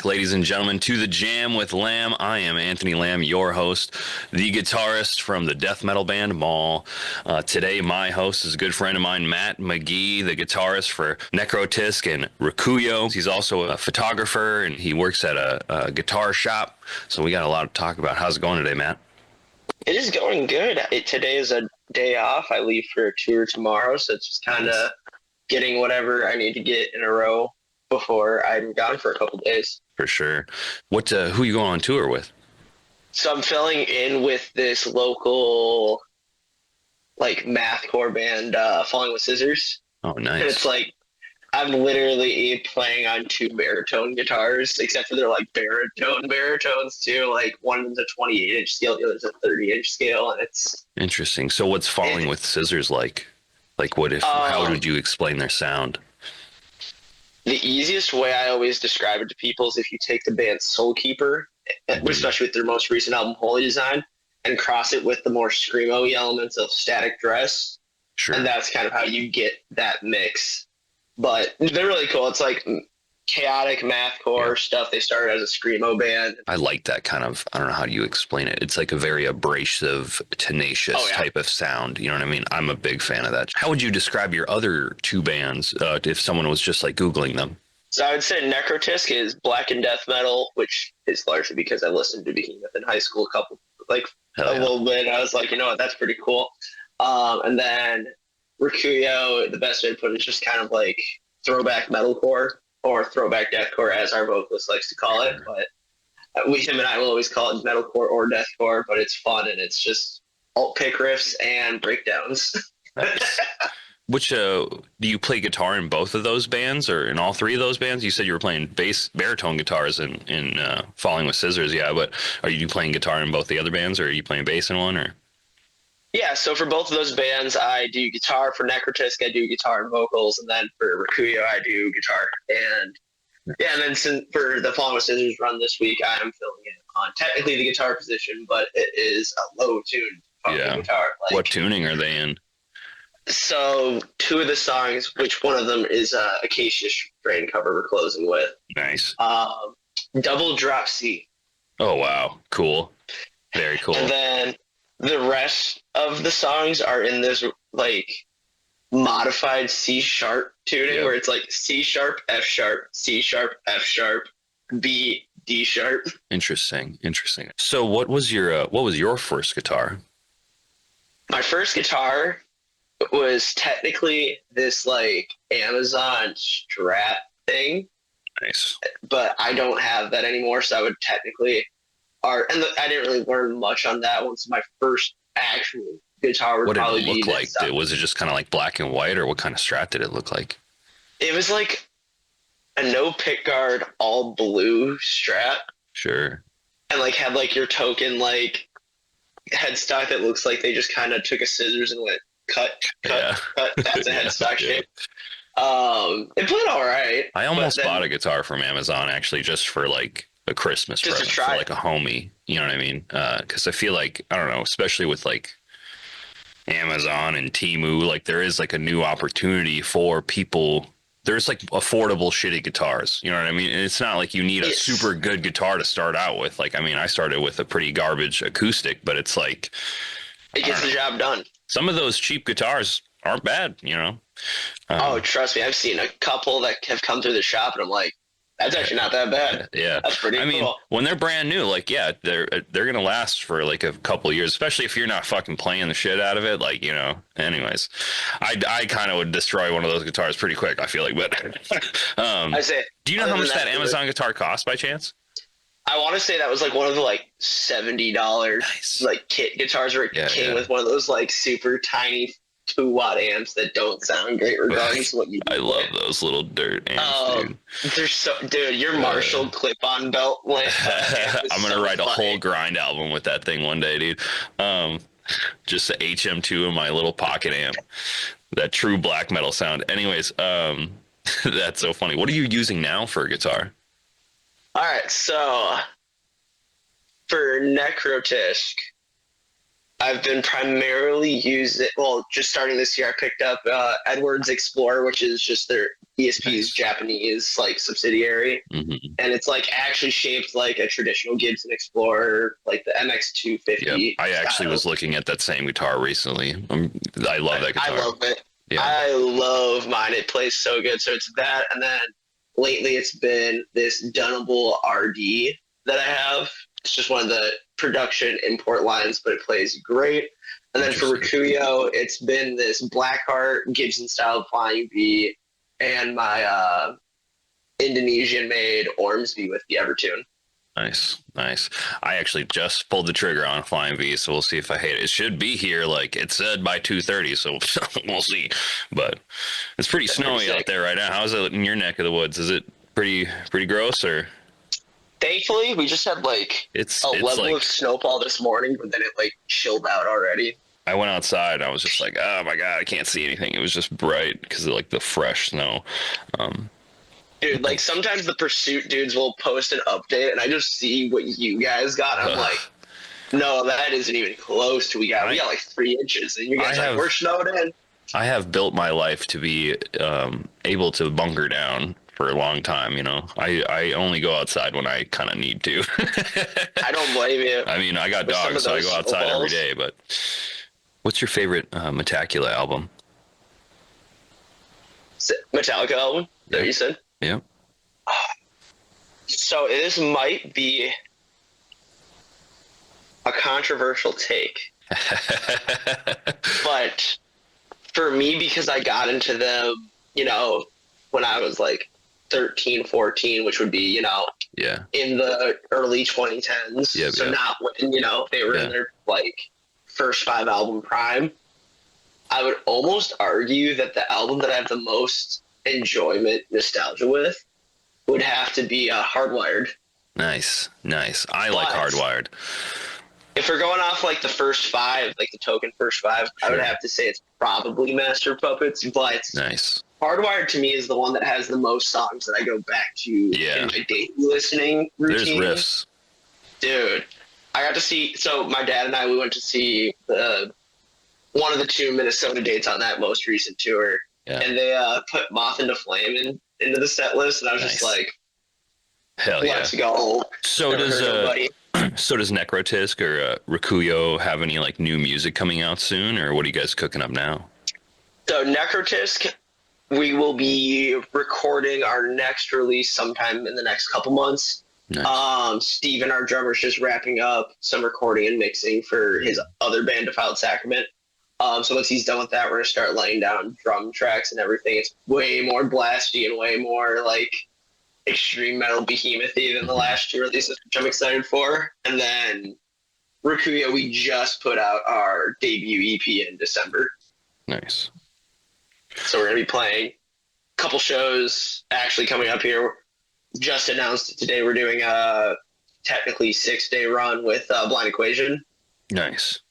ladies and gentlemen, to the Jam with Lamb. I am Anthony Lamb, your host, the guitarist from the death metal band Maul. Today, my host is a good friend of mine, Matt McGee, the guitarist for Nekrotisk and Rakuyo. He's also a photographer, and he works at a guitar shop. So we got a lot to talk about. How's it going today, Matt? It is going good. Today is a day off. I leave for a tour tomorrow, so it's just kind of getting whatever I need to get in a row before I'm gone for a couple days. For sure. Who you going on tour with? So I'm filling in with this local, mathcore band, Falling with Scissors. Oh, nice. And it's I'm literally playing on two baritone guitars, except for they're baritones too. One is a 28-inch scale, the other's a 30-inch scale, and it's interesting. So what's Falling with Scissors like? How would you explain their sound? The easiest way I always describe it to people is if you take the band Soul Keeper, especially with their most recent album, Holy Design, and cross it with the more screamo elements of Static Dress. Sure. And that's kind of how you get that mix. But they're really cool. It's chaotic mathcore stuff. They started as a screamo band. I like that kind of, I don't know how do you explain it. It's like a very abrasive, tenacious type of sound. You know what I mean? I'm a big fan of that. How would you describe your other two bands if someone was just Googling them? So I would say Nekrotisk is black and death metal, which is largely because I listened to Behemoth in high school a little bit. I was like, you know what, that's pretty cool. And then Rakuyo, the best way to put it is just kind of throwback metalcore, or throwback deathcore, as our vocalist likes to call it. But him and I will always call it metalcore or deathcore, but it's fun, and it's just alt pick riffs and breakdowns. Nice. Which, do you play guitar in both of those bands, or in all three of those bands? You said you were playing baritone guitars in Falling with Scissors, but are you playing guitar in both the other bands, or are you playing bass in one, or? Yeah, so for both of those bands, I do guitar. For Nekrotisk, I do guitar and vocals, and then for Rakuyo, I do guitar. And then for the Falling with Scissors run this week, I am filling in on technically the guitar position, but it is a low-tuned guitar. What tuning are they in? So two of the songs, which one of them is Acacia Strain cover we're closing with. Nice. Double Drop C. Oh, wow. Cool. Very cool. And then the rest of the songs are in this modified C sharp tuning where it's C sharp, F sharp, C sharp, F sharp, B, D sharp. Interesting. So what was your first guitar? My first guitar was technically this Amazon Strat thing. Nice. But I don't have that anymore, so I would technically I didn't really learn much on that one. So my first actual guitar would probably be. What did it look like? Was it just kind of black and white, or what kind of Strat did it look like? It was a no pickguard, all blue Strat. Sure. And had your token headstock that looks like they just kind of took a scissors and went cut. That's a headstock shape. It played all right. I almost bought a guitar from Amazon actually, just for a Christmas present for a homie, you know what I mean? Because I feel I don't know, especially with Amazon and Temu, there is a new opportunity for people. There's affordable shitty guitars, you know what I mean? And it's not you need a super good guitar to start out with. I started with a pretty garbage acoustic, but it's it gets the job done. Some of those cheap guitars aren't bad, you know? Oh, trust me, I've seen a couple that have come through the shop, and I'm that's actually not that bad. Yeah. That's pretty cool. I mean, when they're brand new, they're going to last for a couple of years, especially if you're not fucking playing the shit out of it. Anyways, I kind of would destroy one of those guitars pretty quick, I feel but I say, do you know how much that Amazon guitar costs by chance? I want to say that was one of the $70 kit guitars where it came with one of those super tiny 2-watt amps that don't sound great regardless of what you do. I love those little dirt amps, dude. They're your Marshall clip-on belt lamp. I'm gonna write a whole grind album with that thing one day, dude. Just the HM2 in my little pocket amp, that true black metal sound. Anyways, that's so funny. What are you using now for a guitar? All right, so for Nekrotisk, I've been primarily using, well, just starting this year, I picked up Edwards Explorer, which is just their ESP's Japanese like subsidiary. Mm-hmm. And it's like actually shaped like a traditional Gibson Explorer, like the MX250. Yep. I actually was looking at that same guitar recently. I love that guitar. I love it. Yeah. I love mine. It plays so good. So it's that. And then lately it's been this Dunable RD that I have. It's just one of the production import lines, but it plays great. And then for Rakuyo, it's been this Blackheart Gibson style Flying V and my Indonesian made Ormsby with the Evertune. Nice. I actually just pulled the trigger on Flying V, so we'll see if I hate it. It should be here, like it said, by 2:30, so we'll see. But it's pretty snowy out there right now. How's it in your neck of the woods? Is it pretty gross, or? Thankfully, we just had like it's level of snowfall this morning, but then it like chilled out already. I went outside and I was just like, oh my God, I can't see anything. It was just bright because of like the fresh snow. Dude, like sometimes the Pursuit dudes will post an update and I just see what you guys got. And I'm like, no, that isn't even close to we got like 3 inches. And you guys are like, we're snowed in. I have built my life to be able to bunker down for a long time, you know. I only go outside when I kind of need to. I don't blame you. I mean, I got dogs, so I go outside every day. But what's your favorite Metallica album? Metallica album? Is that what you said? Yeah. So this might be a controversial take. But for me, because I got into them, you know, when I was like 13, 14, which would be, you know, in the early 2010s. So not when, you know, they were in their like first 5 album prime. I would almost argue that the album that I have the most enjoyment, nostalgia with would have to be Hardwired. Nice. I like Hardwired. If we're going off like the first 5, like the token first 5, I would have to say it's probably Master of Puppets, but nice. Hardwired to me is the one that has the most songs that I go back to in my daily listening routine. There's riffs. Dude, I got to see, so my dad and I, we went to see one of the 2 Minnesota dates on that most recent tour. Yeah. And they put Moth into Flame into the set list, and I was just like, hell yeah. Let's go. So does Nekrotisk or Rakuyo have any like new music coming out soon, or what are you guys cooking up now? So Nekrotisk, we will be recording our next release sometime in the next couple months. Nice. Steven, our drummer, is just wrapping up some recording and mixing for his other band, Defiled Sacrament. So once he's done with that, we're gonna start laying down drum tracks and everything. It's way more blasty and way more like extreme metal behemoth-y than the last 2 releases, which I'm excited for. And then Rakuyo, we just put out our debut EP in December. Nice. So we're gonna be playing a couple shows actually coming up here. Just announced it today. We're doing a technically 6-day run with Blind Equation. Nice.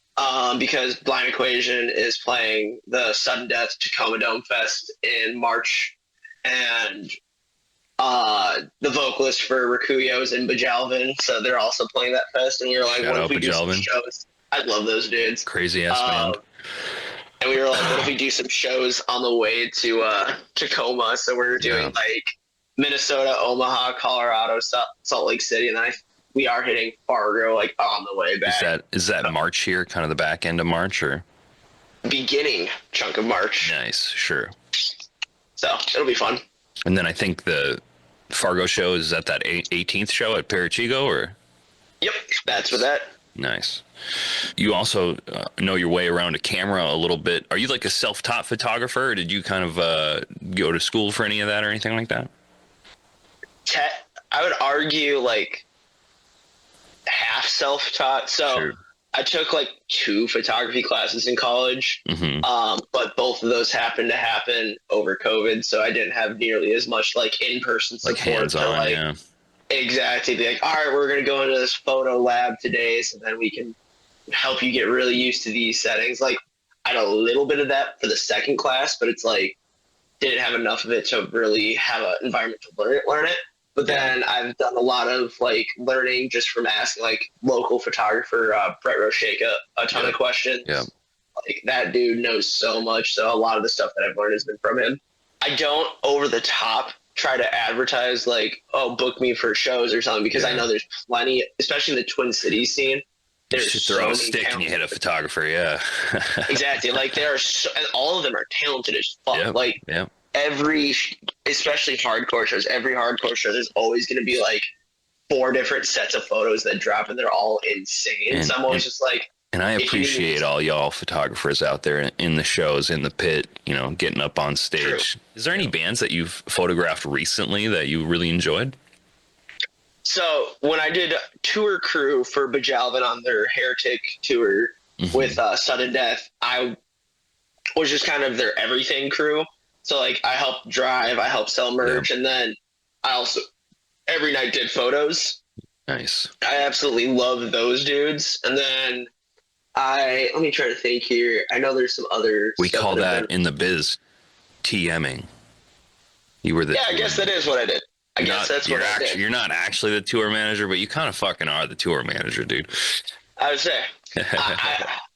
Because Blind Equation is playing the Sudden Death Tacoma Dome Fest in March, and the vocalist for Rakuyo is in Bajalvin, so they're also playing that fest. And we were like, what if we do some shows? I love those dudes. Crazy ass band. And we were like, what if we do some shows on the way to Tacoma? So we're doing like Minnesota, Omaha, Colorado, Salt Lake City, and then we are hitting Fargo like on the way back. Is that March here, kind of the back end of March, or beginning chunk of March? Nice, sure. So it'll be fun. And then I think the Fargo show is at that 18th show at Parachigo, or? Yep, that's with that. Nice. You also know your way around a camera a little bit. Are you like a self-taught photographer, or did you kind of go to school for any of that or anything like that? I would argue like half self-taught. So sure. I took like 2 photography classes in college, but both of those happened to happen over COVID, so I didn't have nearly as much like in-person support. Like hands-on, yeah. Exactly. Be like, all right, we're going to go into this photo lab today, so then we can help you get really used to these settings. Like, I had a little bit of that for the second class, but it's like didn't have enough of it to really have an environment to learn it. But then I've done a lot of like learning just from asking like local photographer Brett Roshaka a ton of questions. Yeah. Like that dude knows so much. So a lot of the stuff that I've learned has been from him. I don't over the top try to advertise like, oh, book me for shows or something, because I know there's plenty, especially in the Twin Cities scene. There's so throw a stick and you hit a photographer. Yeah. Exactly. Like there are and all of them are talented as fuck. Like every, especially hardcore shows, every hardcore show, there's always going to be like 4 different sets of photos that drop, and they're all insane. So I'm always just like, and I appreciate all y'all photographers out there in the shows, in the pit, you know, getting up on stage. True. Is there any bands that you've photographed recently that you really enjoyed? So when I did tour crew for Bajalvin on their Heretic tour with Sudden Death, I was just kind of their everything crew. So like I helped drive, I helped sell merch, and then I also every night did photos. Nice. I absolutely love those dudes. And then let me try to think here. I know there's some other. We call that in the biz TMing. You were the. Yeah, I guess that is what I did. I guess that's what I did. You're not actually the tour manager, but you kind of fucking are the tour manager, dude. I would say.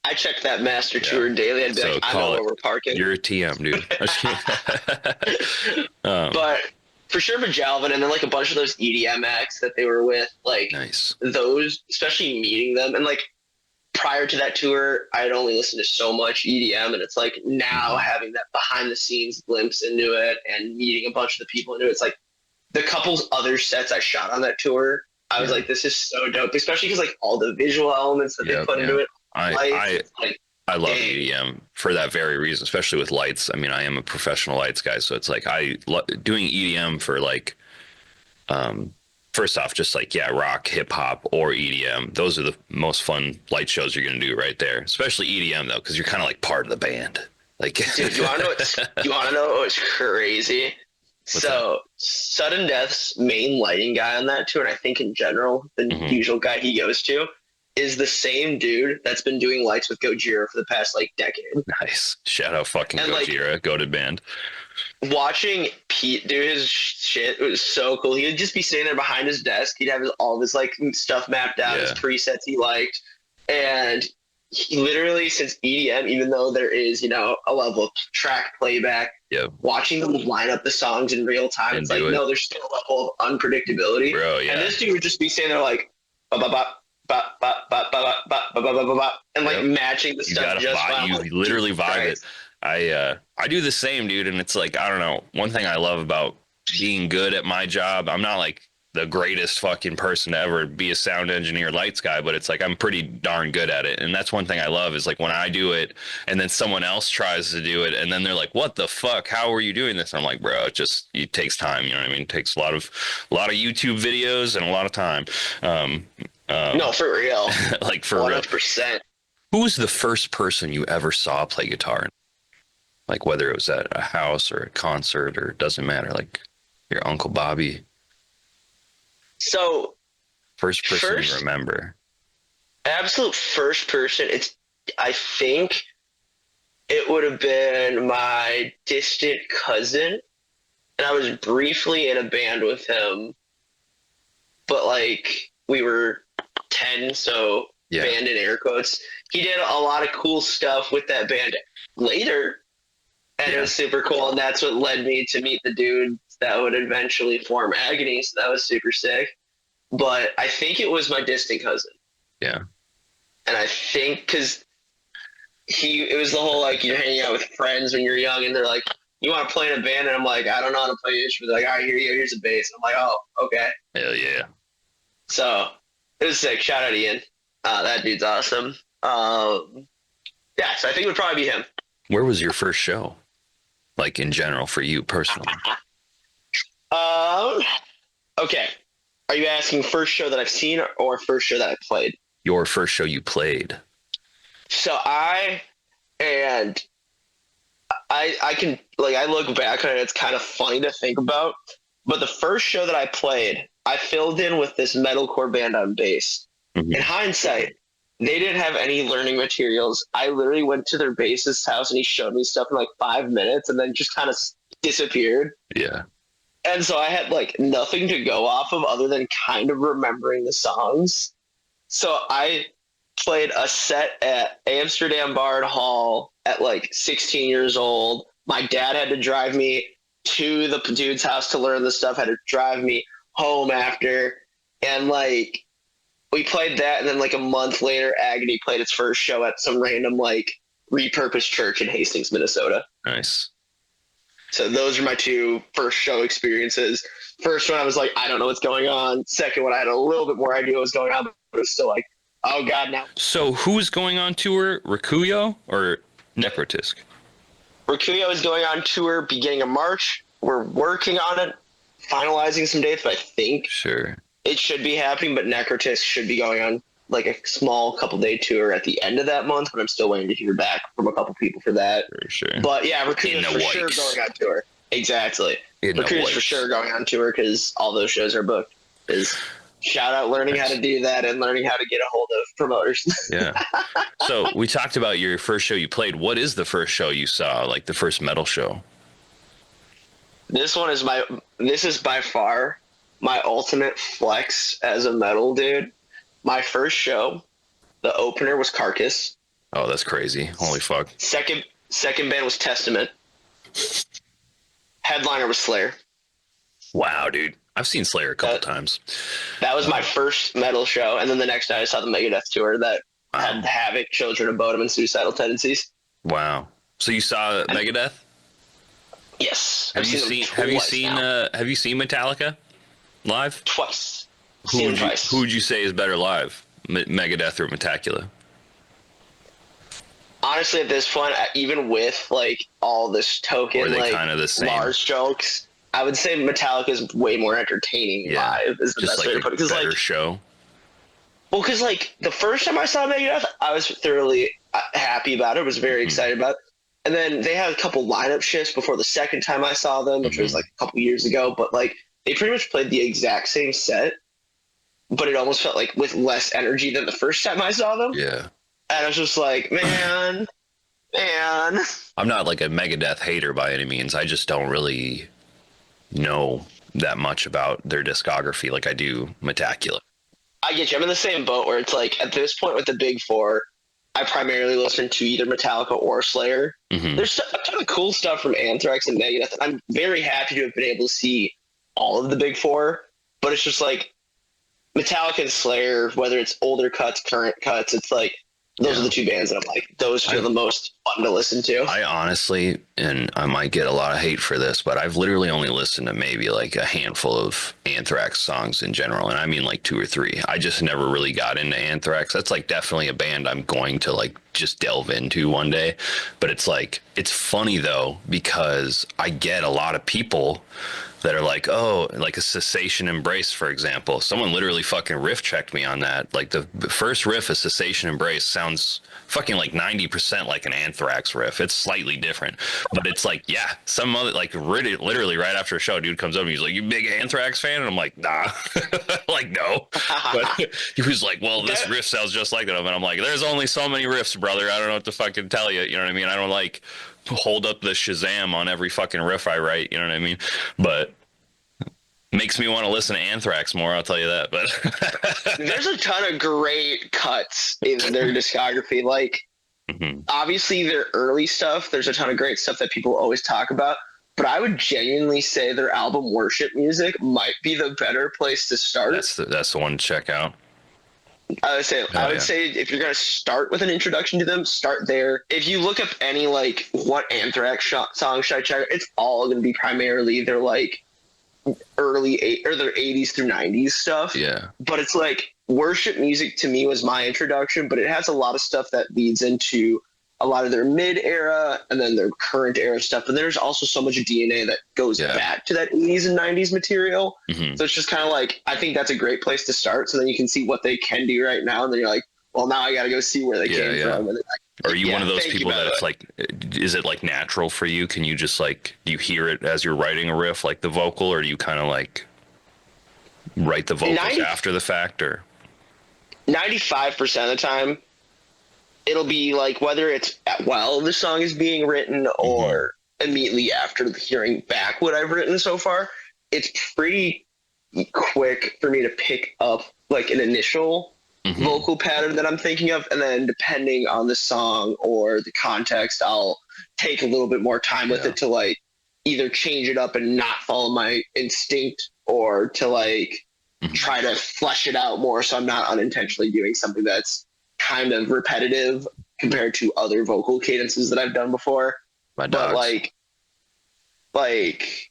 I check that master tour daily. I'd be like, I know where we're parking. You're a TM, dude. But for sure, Bajalvin, and then like a bunch of those EDM acts that they were with, like those, especially meeting them, and like prior to that tour, I had only listened to so much EDM, and it's like now having that behind the scenes glimpse into it and meeting a bunch of the people into it, it's like the couple's other sets I shot on that tour. I was like, this is so dope, especially because like all the visual elements that they put into it. I love EDM for that very reason, especially with lights. I mean, I am a professional lights guy, so it's like doing EDM for like, first off, just like rock, hip hop, or EDM. Those are the most fun light shows you're gonna do right there. Especially EDM though, because you're kind of like part of the band. Like, dude, you want to know what's crazy? Sudden Death's main lighting guy on that tour, and I think in general the usual guy he goes to, is the same dude that's been doing lights with Gojira for the past like decade. Nice. Shout out fucking Gojira, like, goated band. Watching Pete do his shit, it was so cool. He'd just be sitting there behind his desk. He'd have all of his like stuff mapped out, his presets he liked. And he literally, since EDM, even though there is, you know, a level of track playback, watching them line up the songs in real time, it's like, no, there's still a level of unpredictability. Bro, and this dude would just be sitting there like, and like matching the stuff just fine. You literally vibe it. I do the same, dude, and it's like, I don't know. One thing I love about being good at my job, I'm not like the greatest fucking person to ever be a sound engineer, lights guy, but it's like I'm pretty darn good at it. And that's one thing I love is like when I do it and then someone else tries to do it and then they're like, what the fuck, how are you doing this? And I'm like, bro, it takes time, you know what I mean? It takes a lot of YouTube videos and a lot of time. No, for real. Like for 100%. real. Who was the first person you ever saw play guitar? Like whether it was at a house or a concert or it doesn't matter, like your Uncle Bobby. So first person you remember. Absolute first person. I think it would have been my distant cousin. And I was briefly in a band with him. But like we were 10, so band in air quotes. He did a lot of cool stuff with that band later. And it was super cool. And that's what led me to meet the dude that would eventually form Agony. So that was super sick. But I think it was my distant cousin. Yeah. And I think because it was the whole like you're hanging out with friends when you're young and they're like, you want to play in a band? And I'm like, I don't know how to play an instrument. They're like, all right, here's a bass. I'm like, oh, okay. Hell yeah. So it was sick. Shout out Ian. That dude's awesome. So I think it would probably be him. Where was your first show? Like in general for you personally? Okay. Are you asking first show that I've seen or first show that I played? Your first show you played. So I can like, I look back on it, it's kind of funny to think about, but the first show that I played, I filled in with this metalcore band on bass. In hindsight, they didn't have any learning materials. I literally went to their bassist's house and he showed me stuff in like 5 minutes and then just kind of disappeared. Yeah. And so I had like nothing to go off of other than kind of remembering the songs. So I played a set at Amsterdam Bar and Hall at like 16 years old. My dad had to drive me to the dude's house to learn the stuff, had to drive me home after. And like we played that, and then like a month later, Agony played its first show at some random like repurposed church in Hastings, Minnesota. Nice. So those are my two first show experiences. First one, I was like, I don't know what's going on. Second one, I had a little bit more idea what was going on, but it was still like, oh God, now. So who's going on tour? Rakuyo or Nekrotisk? Rakuyo is going on tour beginning of March. We're working on it, finalizing some dates, but I think it should be happening. But Nekrotisk should be going on like a small couple-day tour at the end of that month, but I'm still waiting to hear back from a couple people for that. For sure. But yeah, Rakuyo's for sure going on tour. Exactly. Rakuyo's for sure going on tour because all those shows are booked. Shout out learning how to do that and learning how to get a hold of promoters. Yeah. So we talked about your first show you played. What is the first show you saw, like the first metal show? This is by far my ultimate flex as a metal dude. My first show, the opener was Carcass. Oh, that's crazy. Holy fuck. Second band was Testament. Headliner was Slayer. Wow, dude. I've seen Slayer a couple times. That was my first metal show. And then the next night I saw the Megadeth tour that had Havoc, Children of Bodom, and Suicidal Tendencies. Wow. So you saw Megadeth? Yes. Have you seen Metallica live? Twice. Who would you say is better live? Megadeth or Metallica? Honestly, at this point, even with like all this token like kind of the same? Lars jokes, I would say Metallica is way more entertaining live. Is the best way to put it. Because like show. Well, because like the first time I saw Megadeth, I was thoroughly happy about it. Was very excited about it. And then they had a couple lineup shifts before the second time I saw them, which was like a couple years ago. But like they pretty much played the exact same set, but it almost felt like with less energy than the first time I saw them. Yeah. And I was just like, man. I'm not like a Megadeth hater by any means. I just don't really know that much about their discography like I do Metallica. I get you. I'm in the same boat where it's like at this point with the big four, I primarily listen to either Metallica or Slayer. There's a ton of cool stuff from Anthrax and Megadeth. I'm very happy to have been able to see all of the big four, but it's just like Metallica and Slayer, whether it's older cuts, current cuts, it's like those are the two bands that I'm like, those feel the most fun to listen to. I honestly, and I might get a lot of hate for this, but I've literally only listened to maybe like a handful of Anthrax songs in general. And I mean like 2 or 3. I just never really got into Anthrax. That's like definitely a band I'm going to like just delve into one day. But it's like, it's funny though, because I get a lot of people that are like, oh, like a Cessation Embrace, for example. Someone literally fucking riff checked me on that. Like the first riff of Cessation Embrace sounds fucking like 90% like an Anthrax riff. It's slightly different, but it's like, yeah, some other, like literally right after a show, a dude comes up and he's like, you big Anthrax fan? And I'm like, nah. Like, no. But he was like, well, this riff sounds just like that. And I'm like, there's only so many riffs, brother. I don't know what to fucking tell you. You know what I mean? I don't like hold up the Shazam on every fucking riff I write, you know what I mean? But makes me want to listen to Anthrax more, I'll tell you that. But there's a ton of great cuts in their discography. Like obviously their early stuff, there's a ton of great stuff that people always talk about, but I would genuinely say their album Worship Music might be the better place to start. That's the one to check out. I would say if you're going to start with an introduction to them, start there. If you look up any like what Anthrax song should I check, it's all going to be primarily their like their 80s through 90s stuff. Yeah. But it's like Worship Music to me was my introduction, but it has a lot of stuff that leads into a lot of their mid era and then their current era stuff. And there's also so much DNA that goes back to that 80s and 90s material. So it's just kind of like, I think that's a great place to start. So then you can see what they can do right now. And then you're like, well, now I got to go see where they came from. And are you one of those people that it's like, is it like natural for you? Can you just like, do you hear it as you're writing a riff, like the vocal, or do you kind of like write the vocals after the fact? Or 95% of the time, it'll be like whether it's while the song is being written or immediately after hearing back what I've written so far. it's pretty quick for me to pick up like an initial vocal pattern that I'm thinking of, and then depending on the song or the context, I'll take a little bit more time with it to like either change it up and not follow my instinct, or to like try to flesh it out more so I'm not unintentionally doing something that's kind of repetitive compared to other vocal cadences that I've done before. But like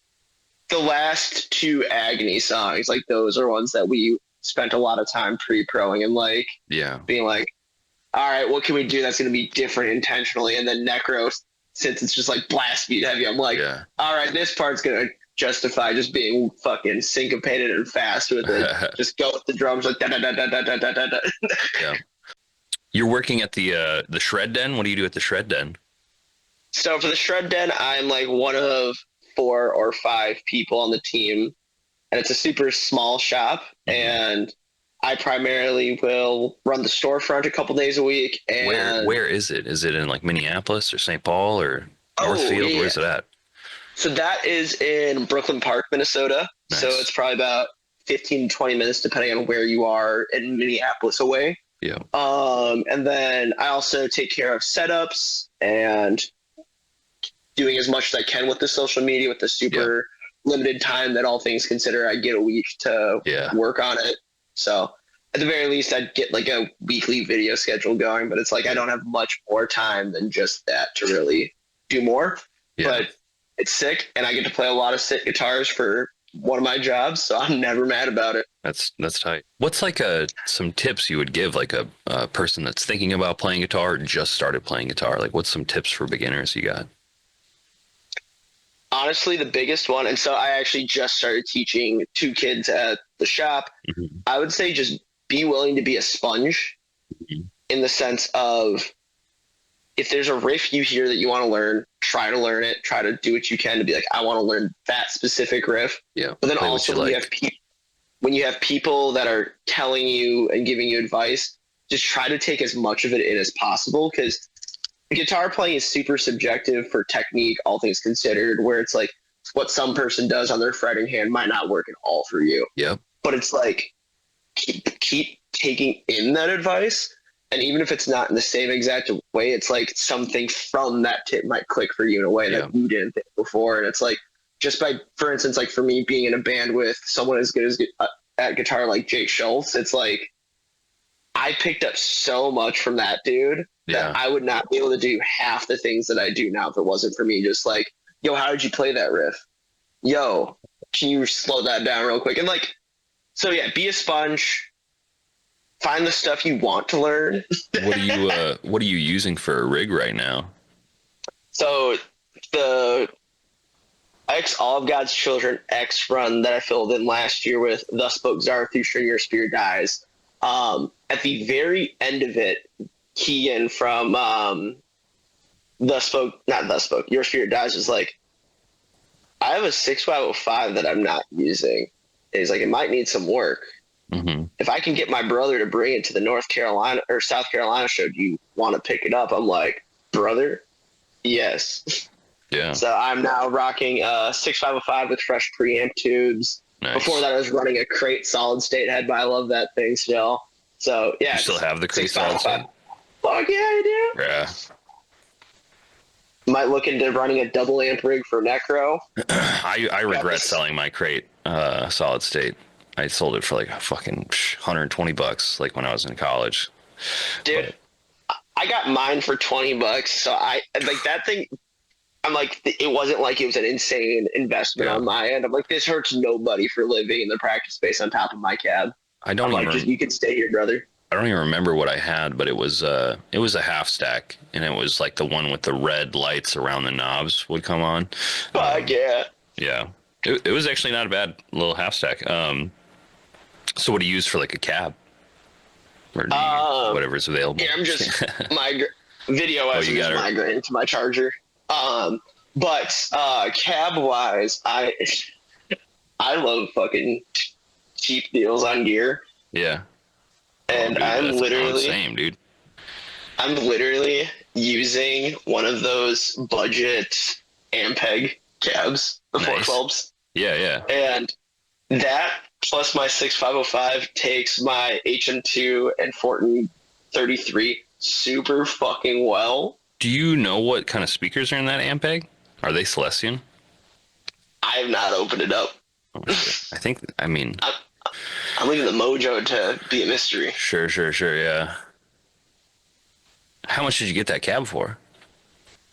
the last two Agony songs, like those are ones that we spent a lot of time pre-proing and like being like, all right, what can we do that's going to be different intentionally? And then Necro, since it's just like blast beat heavy, I'm like, all right, this part's going to justify just being fucking syncopated and fast with it. Just go with the drums like da da da da da da da da. Yeah. You're working at the Shred Den. What do you do at the Shred Den? So for the Shred Den, I'm like one of 4 or 5 people on the team, and it's a super small shop, and I primarily will run the storefront a couple days a week. And where is it? Is it in like Minneapolis or St. Paul or Northfield? Where's it at? So that is in Brooklyn Park, Minnesota. Nice. So it's probably about 15 to 20 minutes, depending on where you are in Minneapolis away. Yeah. And then I also take care of setups and doing as much as I can with the social media, with the super limited time that all things consider I get a week to work on it. So at the very least, I'd get like a weekly video schedule going, but it's like I don't have much more time than just that to really do more. But it's sick, and I get to play a lot of sick guitars for one of my jobs, so I'm never mad about it. That's tight. What's like some tips you would give like a person that's thinking about playing guitar or just started playing guitar? Like what's some tips for beginners you got? Honestly, the biggest one, and so I actually just started teaching 2 kids at the shop. I would say just be willing to be a sponge in the sense of if there's a riff you hear that you want to learn, try to learn it, try to do what you can to be like, I want to learn that specific riff. Yeah. But then also when you have people that are telling you and giving you advice, just try to take as much of it in as possible, because guitar playing is super subjective for technique, all things considered, where it's like what some person does on their fretting hand might not work at all for you. Yeah. But it's like keep taking in that advice, and even if it's not in the same exact way, it's like something from that tip might click for you in a way that you didn't think before. And it's like just by, for instance, like for me being in a band with someone as good as at guitar like Jake Schultz, it's like I picked up so much from that dude that I would not be able to do half the things that I do now if it wasn't for me. Just like, yo, how did you play that riff? Yo, can you slow that down real quick? And like, so yeah, be a sponge. Find the stuff you want to learn. What are you using for a rig right now? So the All of God's Children X run that I filled in last year with Thus Spoke Zarathustra, Your Spirit Dies. At the very end of it, Keegan from Your Spirit Dies was like, I have a 6505 that I'm not using. And he's like, it might need some work. If I can get my brother to bring it to the North Carolina or South Carolina show, do you want to pick it up? I'm like, brother, yes. Yeah. So I'm now rocking a 6505 with fresh preamp tubes. Nice. Before that, I was running a Crate solid state head, but I love that thing still. So yeah, you still have the Crate solid state? Fuck yeah, I do. Yeah. Might look into running a double amp rig for Necro. I regret selling my Crate solid state. I sold it for like a fucking $120, like when I was in college. Dude, I got mine for $20. So I like that thing. I'm like, it wasn't like it was an insane investment on my end. I'm like, this hurts nobody for living in the practice space on top of my cab. You can stay here, brother. I don't even remember what I had, but it was a half stack, and it was like the one with the red lights around the knobs would come on. Fuck yeah. Yeah. It was actually not a bad little half stack. So what do you use for like a cab? Or do you whatever's available? Yeah, I'm just video as migrating to my charger. But cab wise, I love fucking cheap deals on gear. Yeah. And dude, I'm literally same, dude. I'm literally using one of those budget Ampeg cabs, the 412s. Yeah. And that plus my 6505 takes my HM2 and Fortin 33 super fucking well. Do you know what kind of speakers are in that amp egg? Are they Celestion? I have not opened it up. Oh, shit. I'm leaving the mojo to be a mystery. Sure, yeah. How much did you get that cab for?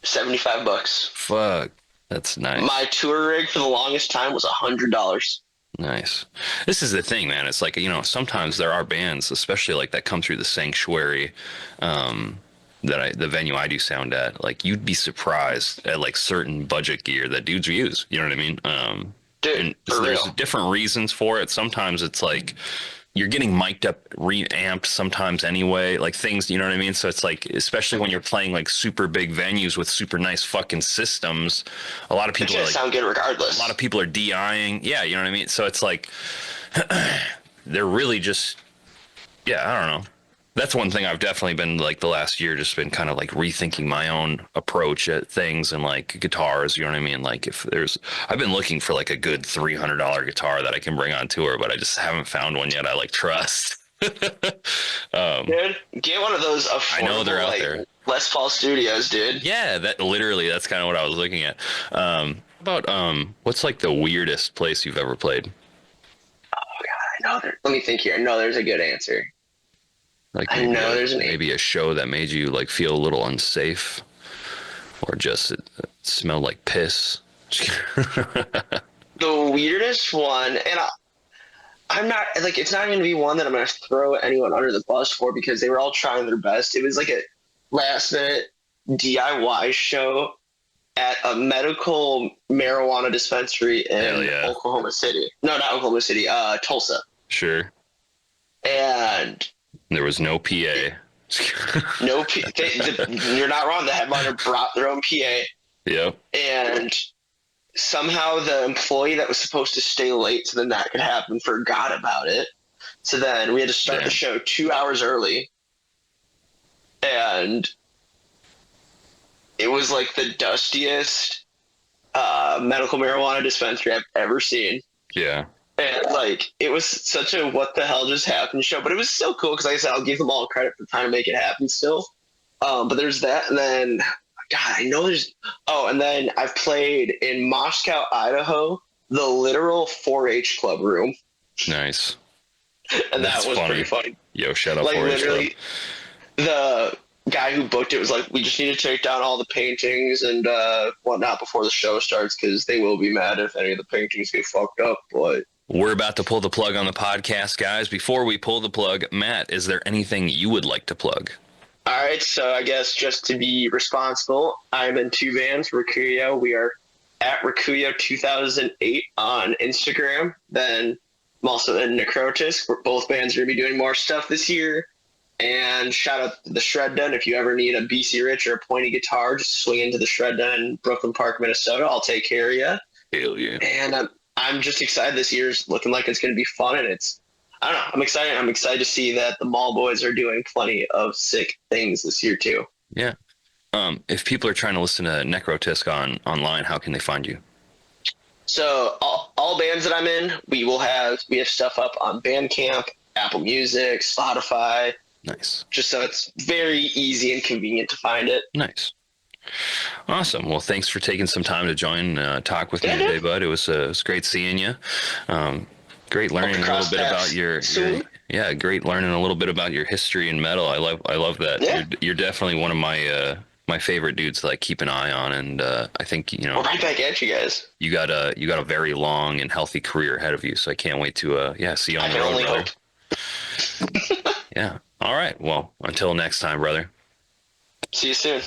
$75. Fuck, that's nice. My tour rig for the longest time was $100. Nice. This is the thing, man. It's like, sometimes there are bands, especially like that come through the Sanctuary, the venue I do sound at. Like, you'd be surprised at like certain budget gear that dudes use. You know what I mean? Dude, and there's different reasons for it. Sometimes it's like you're getting mic'd up, reamped sometimes anyway, like things, you know what I mean? So it's like, especially when you're playing like super big venues with super nice fucking systems, a lot of people are like, sound good regardless. A lot of people are DIing. Yeah, you know what I mean? So it's like, they're really just, yeah, I don't know. That's one thing I've definitely been like the last year, just been kind of like rethinking my own approach at things and like guitars, you know what I mean? Like I've been looking for like a good $300 guitar that I can bring on tour, but I just haven't found one yet I like trust. Dude, get one of those affordable, I know they're out there. Les Paul Studios, dude. Yeah, that's kind of what I was looking at. What's like the weirdest place you've ever played? Oh God, let me think here. I know there's a good answer. Like maybe a show that made you like feel a little unsafe, or just it smelled like piss. The weirdest one, and I'm not like, it's not going to be one that I'm going to throw anyone under the bus for, because they were all trying their best. It was like a last minute DIY show at a medical marijuana dispensary in Oklahoma City. No, not Oklahoma City. Tulsa. Sure. And there was no PA. You're not wrong. The headliner brought their own PA. Yep. And somehow the employee that was supposed to stay late so then that could happen forgot about it. So then we had to start the show 2 hours early. And it was like the dustiest medical marijuana dispensary I've ever seen. Yeah. And like, it was such a what the hell just happened show, but it was still cool because, like I said, I'll give them all credit for trying to make it happen still. But there's that, and then God, I know there's. Oh, and then I've played in Moscow, Idaho, the literal 4-H club room. Nice. And that was funny. Pretty funny. Yo, shut up, like 4-H literally, club. The guy who booked it was like, we just need to take down all the paintings and whatnot before the show starts, because they will be mad if any of the paintings get fucked up. But we're about to pull the plug on the podcast, guys. Before we pull the plug, Matt, is there anything you would like to plug? All right, so I guess just to be responsible, I'm in 2 bands, Rakuyo. We are at Rakuyo 2008 on Instagram. Then I'm also in Nekrotisk. Both bands are going to be doing more stuff this year. And shout out to the Shred Den. If you ever need a BC Rich or a pointy guitar, just swing into the Shred Den in Brooklyn Park, Minnesota. I'll take care of you. Hell yeah. And I'm just excited. This year's looking like it's going to be fun, and I don't know. I'm excited. I'm excited to see that the Maul boys are doing plenty of sick things this year too. Yeah. If people are trying to listen to Nekrotisk online, how can they find you? So all bands that I'm in, we have stuff up on Bandcamp, Apple Music, Spotify. Nice. Just so it's very easy and convenient to find it. Nice. Awesome. Well, thanks for taking some time to join, talk with me today, bud. It was great seeing you. Great learning a little bit about great learning a little bit about your history in metal. I love that. Yeah. You're definitely one of my favorite dudes to like keep an eye on, and I think we're right back at you guys. You got a very long and healthy career ahead of you, so I can't wait to see you on the road, brother. Yeah. All right. Well, until next time, brother. See you soon.